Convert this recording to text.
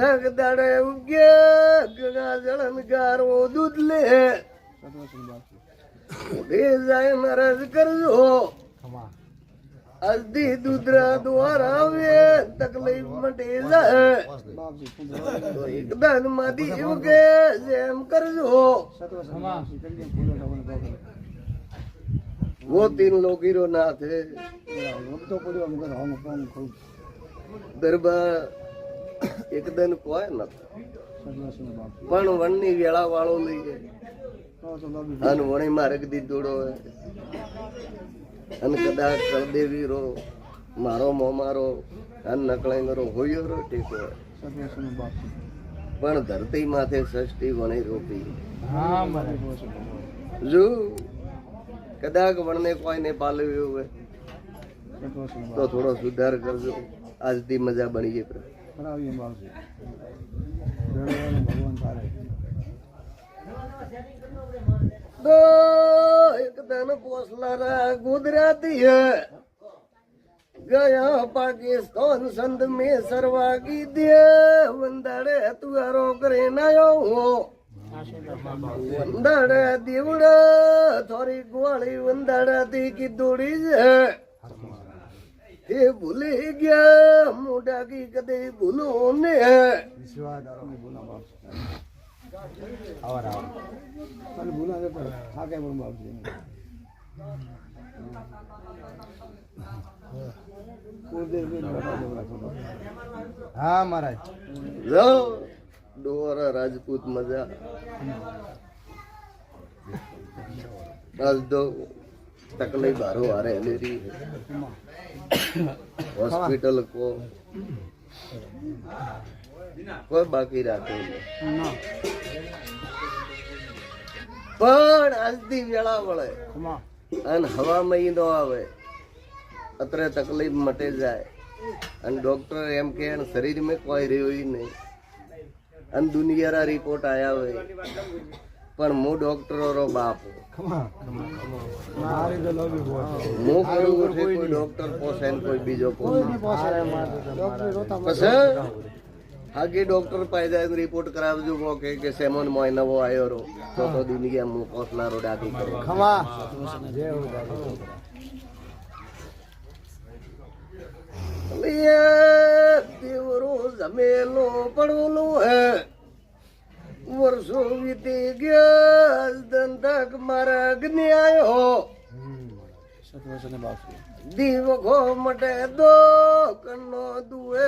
ધગ દાડે ઉગે ગગા જળન ગારો દૂધ લે ઉડે જાય નરજ કરજો અજદી દુધરા દ્વારા આવે તકલીફ મટે જાય તો એકદમ માંથી ઉગે જેમ કરજો वो 3 लोग हीरो ना थे દરબાર એક દન કોઈ નતો પણ વણની વેળા વાળો લઈ જાય અને વણી માર્ગ દીધોડો અને કદાચ કળદેવીરો મારો મોમારો અને નકળાઈનો હોયો રો ટેકો પણ ધરતી માથે ષષ્ઠી વણી રોપી જો કદાચ વણને કોઈને પાલવ્યું હોય તો થોડો સુધાર કરજો આજથી મજા બની ગઈ તો એક દન પોસલારા ગુજરાતી હે ગયા પાકિસ્તાન સંત में सरवागी दे वंदड़े तुआरो करे नायो वंदड़े दीवड़ा थोड़ी गोली वंदड़ा दी की दूड़ी है ये भूले गया मोटा की कदे भूलो ने और कल भूला दे पर आगे बोल बाप जी हाँ महाराज लो डोरा राजपूत मजा बस दो तकलीफ बारो आ रहे मेरी हॉस्पिटल को કોઈ બાકી રાખ્યું નહીં પણ આજથી વેળા વળે અને હવા મહિનો આવે અત્રે તકલીફ મટે જાય અને ડોક્ટર એમ કે શરીરમાં કોઈ રહ્યું નહીં અને દુનિયાના રિપોર્ટ આવ્યા હોય પણ હું ડોક્ટરો રો બાપ હું કરું કોઈ ડોક્ટર પોસે કોઈ બીજો પોસે આગે ડોક્ટર પાસે રિપોર્ટ કરાવજો કે સેમોન મોય નવો આવ્યો રો તો દુનિયા હું પોસલારો ડાકી કરે ખમા દેવરો જમેલો પડવલો હે વર્ષો વીતી ગયા દંતક મારા અગ્નિ આવ્યો દીવખો મટે દો કન્નો દુએ